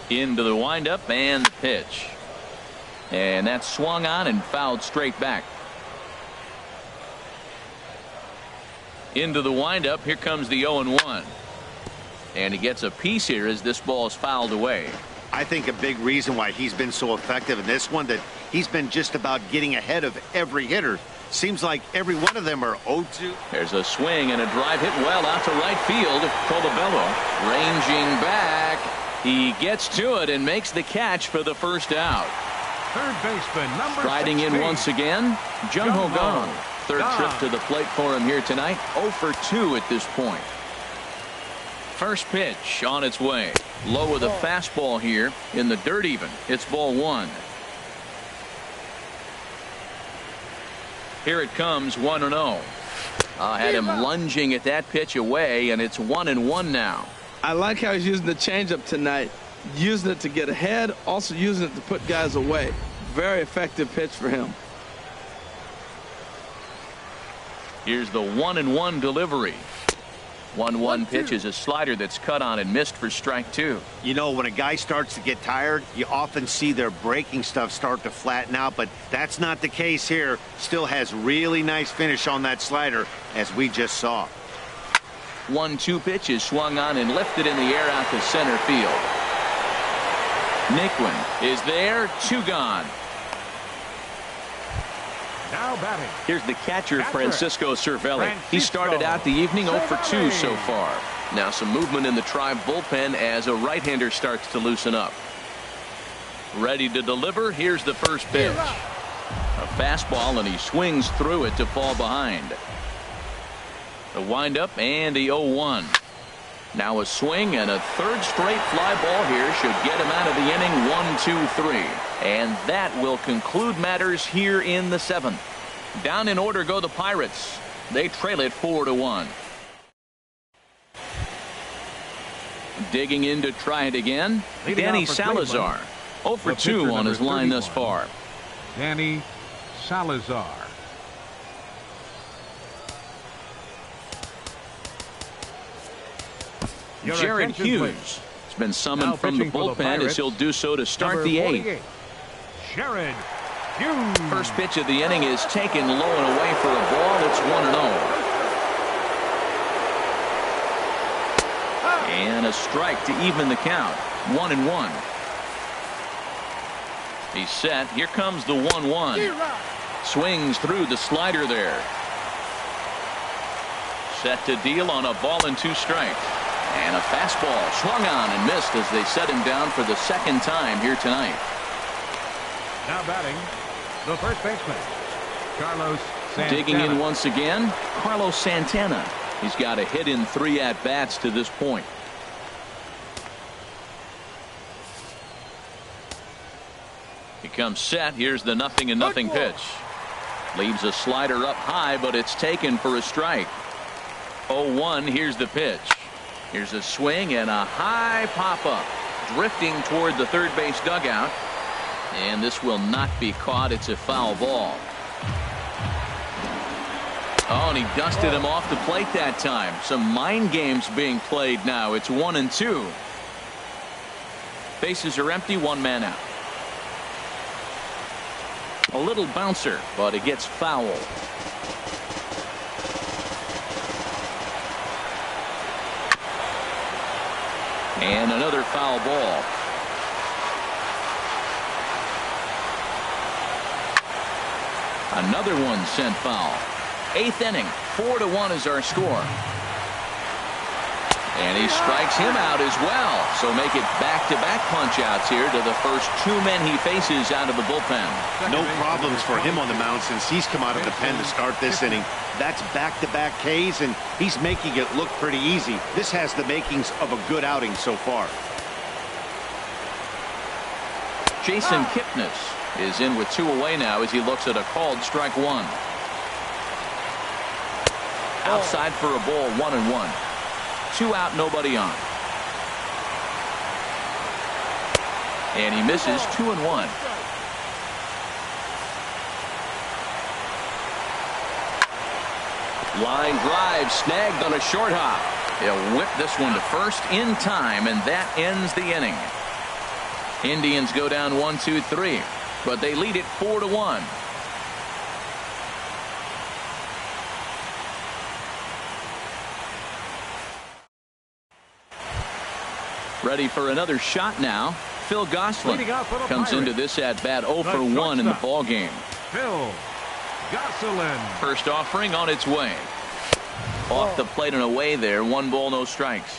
Into the windup and the pitch. And that's swung on and fouled straight back. Into the windup. Here comes the 0-1. And he gets a piece here as this ball is fouled away. I think a big reason why he's been so effective in this one, that he's been just about getting ahead of every hitter. Seems like every one of them are 0-2. There's a swing and a drive hit well out to right field. Colabello ranging back. He gets to it and makes the catch for the first out. Third baseman, number Striding 16. in once again, Jung-Ho Kang. Third Kang. trip to the plate for him here tonight. 0 for 2 at this point. First pitch on its way. Low with a fastball here in the dirt even. It's ball 1. Here it comes, 1-0. Had him lunging at that pitch away, and it's 1-1 now. I like how he's using the changeup tonight. Using it to get ahead, also using it to put guys away. Very effective pitch for him. Here's the 1-1 delivery. 1-1 pitch is a slider that's cut on and missed for strike 2. You know, when a guy starts to get tired, you often see their breaking stuff start to flatten out, but that's not the case here. Still has really nice finish on that slider, as we just saw. 1-2 pitch is swung on and lifted in the air out to center field. Naquin is there, 2 gone. Now batting. Here's the catcher, Francisco Cervelli. He started out the evening 0 for 2 so far. Now some movement in the Tribe bullpen as a right-hander starts to loosen up. Ready to deliver. Here's the first pitch. A fastball, and he swings through it to fall behind. The windup and the 0-1. Now a swing and a third straight fly ball here should get him out of the inning. 1-2-3. And that will conclude matters here in the 7th. Down in order go the Pirates. They trail it 4-1. Digging in to try it again. Leading Danny off for Salazar. 0 for 2 on his line thus far. Danny Salazar. Jared Hughes has been summoned from the bullpen as he'll do so to start the 8th. Jared Hughes. First pitch of the inning is taken low and away for a ball. It's 1-0. And a strike to even the count. 1-1. He's set. Here comes the 1-1. Swings through the slider there. Set to deal on a ball and 2 strikes. And a fastball swung on and missed as they set him down for the second time here tonight. Now batting, the first baseman, Carlos Santana. Digging in once again, Carlos Santana. He's got a hit in 3 at-bats to this point. He comes set. Here's the 0-0 pitch. Leaves a slider up high, but it's taken for a strike. 0-1. Here's the pitch. Here's a swing and a high pop-up. Drifting toward the third base dugout. And this will not be caught. It's a foul ball. Oh, and he dusted him off the plate that time. Some mind games being played now. It's 1-2. Bases are empty. 1 man out. A little bouncer, but it gets fouled. And another foul ball. Another one sent foul. 8th inning. 4-1 is our score. And he strikes him out as well. So make it back-to-back punch-outs here to the first 2 men he faces out of the bullpen. No problems for him on the mound since he's come out of the pen to start this inning. That's back-to-back Ks, and he's making it look pretty easy. This has the makings of a good outing so far. Jason Kipnis is in with 2 away now as he looks at a called strike 1. Outside for a ball, 1-1. 2 out, nobody on. And he misses 2-1. Line drive snagged on a short hop. He'll whip this one to first in time, and that ends the inning. Indians go down 1-2-3, but they lead it 4-1. Ready for another shot now. Phil Gosselin comes into this at bat 0 for 1 in the ball game. Phil Gosselin. First offering on its way. Off the plate and away there. 1 ball, no strikes.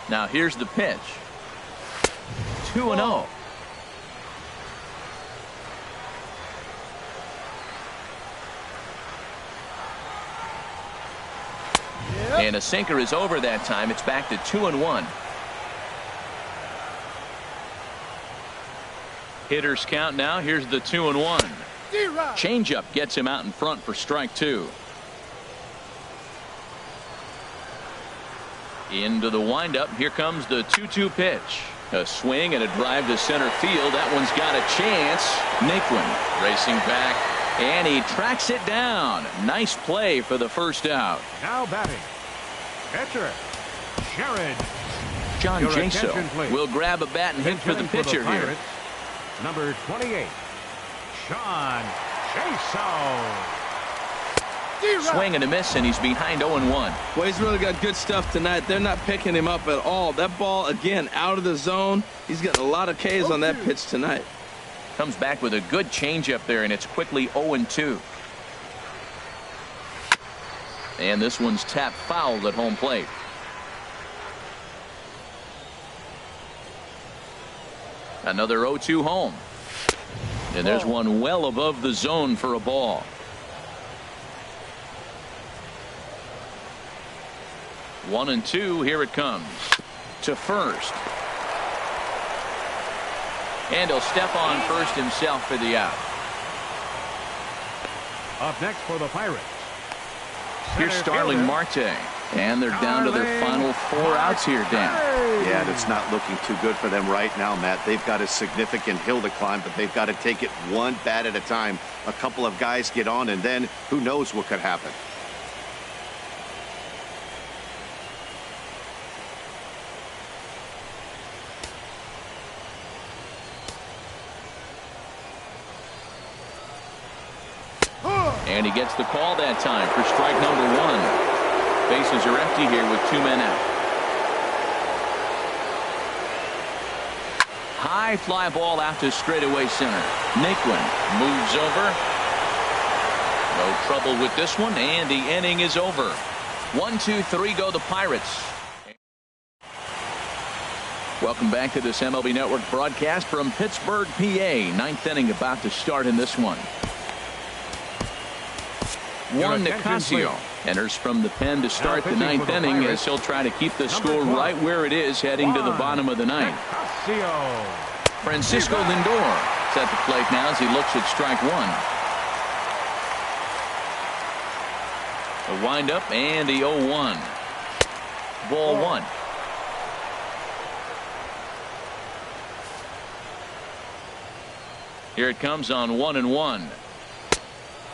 Now here's the pitch. 2-0. And a sinker is over that time. It's back to 2-1. Hitters count now. Here's the 2-1. Changeup gets him out in front for strike 2. Into the windup. Here comes the 2-2 pitch. A swing and a drive to center field. That one's got a chance. Naquin racing back, and he tracks it down. Nice play for the first out. Now batting. Pitcher, Jared. John Jaso will grab a bat and hit for the pitcher here. Number 28, John Jaso. Swing and a miss, and he's behind 0-1. Well, he's really got good stuff tonight. They're not picking him up at all. That ball, again, out of the zone. He's got a lot of Ks on that pitch tonight. Comes back with a good changeup there, and it's quickly 0-2. And this one's tapped foul at home plate. Another 0-2 home. And there's one well above the zone for a ball. 1-2. Here it comes to first. And he'll step on first himself for the out. Up next for the Pirates. Here's Starling Marte. And they're down to their final 4 outs here, Dan. Yeah, and it's not looking too good for them right now, Matt. They've got a significant hill to climb, but they've got to take it one bat at a time. A couple of guys get on, and then who knows what could happen. And he gets the call that time for strike number 1. Bases are empty here with 2 men out. High fly ball out to straightaway center. Naquin moves over. No trouble with this one, and the inning is over. 1, 2, 3 go the Pirates. Welcome back to this MLB Network broadcast from Pittsburgh, PA. 9th inning about to start in this one. Juan Nicasio enters from the pen to start the 9th inning as he'll try to keep the score right where it is heading to the bottom of the 9th. Francisco Lindor is at the plate now as he looks at strike 1. The windup and the 0-1. Ball 1. Here it comes on 1-1.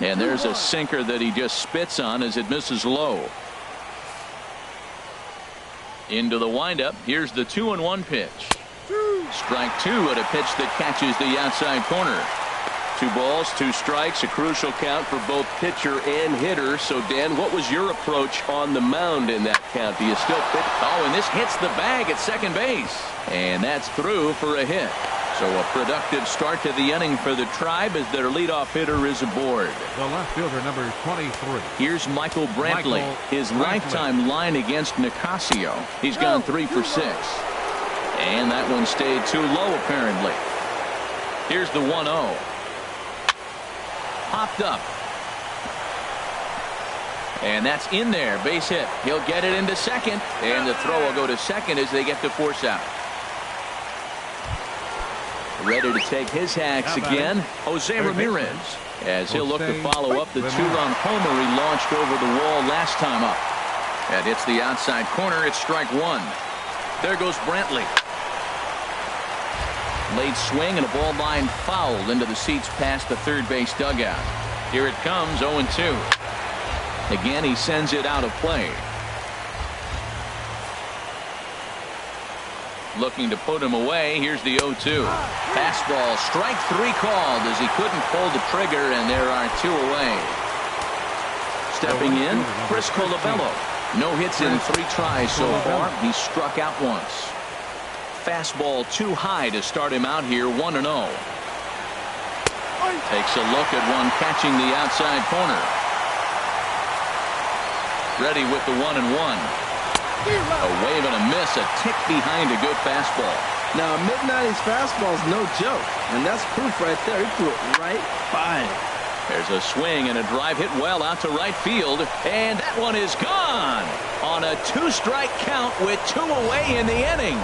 And there's a sinker that he just spits on as it misses low. Into the windup. Here's the 2-1 pitch. Strike 2 at a pitch that catches the outside corner. 2 balls, 2 strikes, a crucial count for both pitcher and hitter. So, Dan, what was your approach on the mound in that count? Do you still pitch? Oh, and this hits the bag at second base. And that's through for a hit. So a productive start to the inning for the Tribe as their leadoff hitter is aboard. The left fielder, number 23. Here's Michael Brantley. His lifetime line against Nicasio. He's gone 3 for 6. And that one stayed too low, apparently. Here's the 1-0. Popped up. And that's in there. Base hit. He'll get it into second. And the throw will go to second as they get to force out. Ready to take his hacks again. Jose Ramirez. As he'll look to follow up the two-run homer he launched over the wall last time up. That hits the outside corner. It's strike one. There goes Brantley. Late swing and a ball line fouled into the seats past the third base dugout. Here it comes, 0-2. Again, he sends it out of play. Looking to put him away. Here's the 0-2. Fastball, strike three called as he couldn't pull the trigger, and there are two away. Stepping in, Chris Colabello. No hits in 3 tries so far. He struck out once. Fastball too high to start him out here, 1-0. Takes a look at one catching the outside corner. Ready with the 1-1. A wave and a miss, a tick behind a good fastball. Now, a mid-90s fastball is no joke, and that's proof right there. He threw it right by him. There's a swing and a drive hit well out to right field, and that one is gone on a 2-strike count with 2 away in the inning.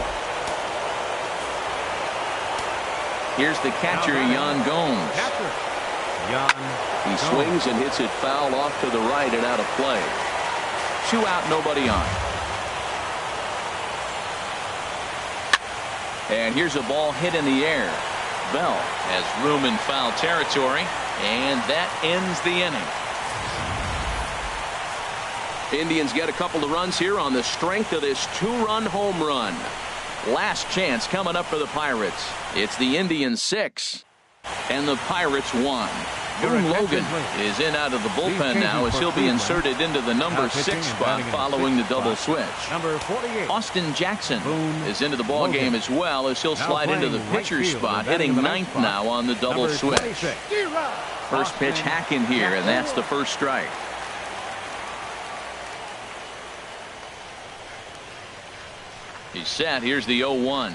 Here's the catcher, Yan Gomes. He swings and hits it foul off to the right and out of play. 2 out, nobody on. And here's a ball hit in the air. Bell has room in foul territory, and that ends the inning. Indians get a couple of runs here on the strength of this 2-run home run. Last chance coming up for the Pirates. It's the Indians 6 and the Pirates 1. Boone Logan is in out of the bullpen now as he'll be inserted into the number 6 spot following the double switch. Number 48. Austin Jackson is into the ball game as well as he'll slide into the pitcher's spot, hitting 9th now on the double switch. First pitch hack in here, and that's the first strike. He's set. Here's the 0-1.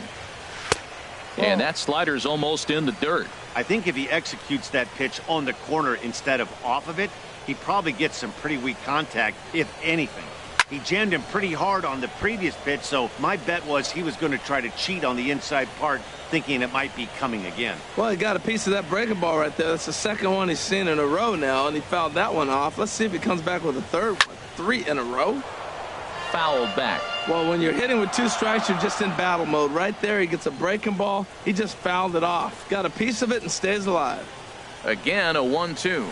And that slider's almost in the dirt. I think if he executes that pitch on the corner instead of off of it, he probably gets some pretty weak contact, if anything. He jammed him pretty hard on the previous pitch, so my bet was he was going to try to cheat on the inside part, thinking it might be coming again. Well, he got a piece of that breaking ball right there. That's the second one he's seen in a row now, and he fouled that one off. Let's see if he comes back with a third one. 3 in a row. Fouled back. Well, when you're hitting with 2 strikes, you're just in battle mode. Right there, he gets a breaking ball. He just fouled it off. Got a piece of it and stays alive. Again, a 1-2.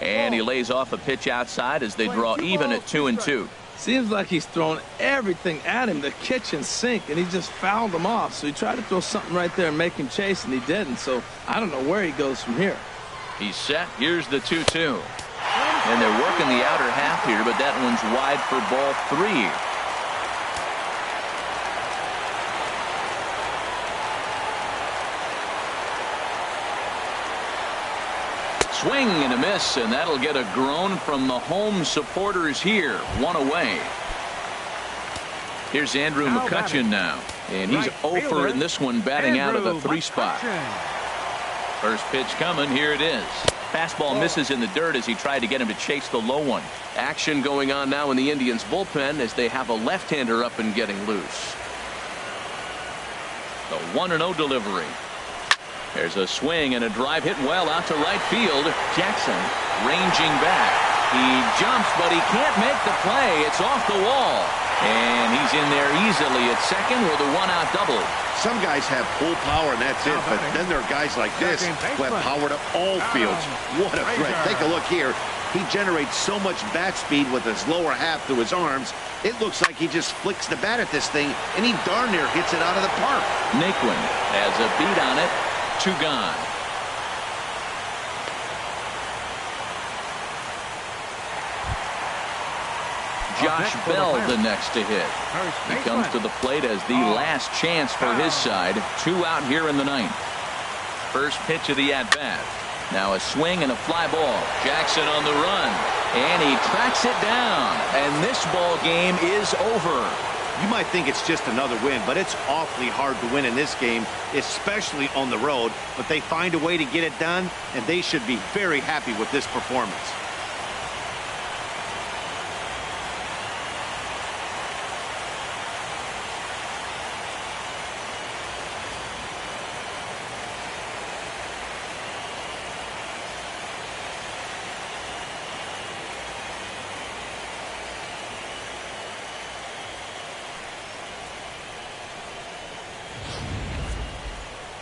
And he lays off a pitch outside as they draw even at 2-2. Seems like he's throwing everything at him, the kitchen sink, and he just fouled him off. So he tried to throw something right there and make him chase, and he didn't. So I don't know where he goes from here. He's set. Here's the 2-2. And they're working the outer half here, but that one's wide for ball 3. Swing and a miss, and that'll get a groan from the home supporters here. 1 away. Here's Andrew McCutchen now, and he's 0 for in this one, batting out of the 3 spot. First pitch coming. Here it is. Fastball misses in the dirt as he tried to get him to chase the low one. Action going on now in the Indians bullpen as they have a left-hander up and getting loose. The 1-0 delivery. There's a swing and a drive hit well out to right field. Jackson ranging back. He jumps, but he can't make the play. It's off the wall. And he's in there easily at second with a 1-out double. Some guys have full power and that's it, but then there are guys like this who have power to all fields. What a threat. Take a look here. He generates so much bat speed with his lower half through his arms. It looks like he just flicks the bat at this thing, and he darn near hits it out of the park. Naquin has a beat on it. 2 gone. Josh Bell the next to hit. He comes to the plate as the last chance for his side. 2 out here in the 9th. First pitch of the at-bat. Now a swing and a fly ball. Jackson on the run, and he tracks it down, and this ball game is over. You might think it's just another win, but it's awfully hard to win in this game, especially on the road. But they find a way to get it done, and they should be very happy with this performance.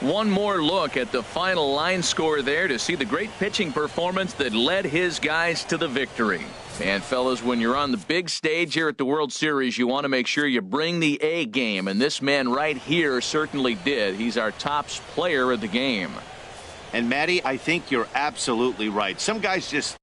One more look at the final line score there to see the great pitching performance that led his guys to the victory. And fellas, when you're on the big stage here at the World Series, you want to make sure you bring the A game, and this man right here certainly did. He's our top player of the game. And Matty, I think you're absolutely right. Some guys just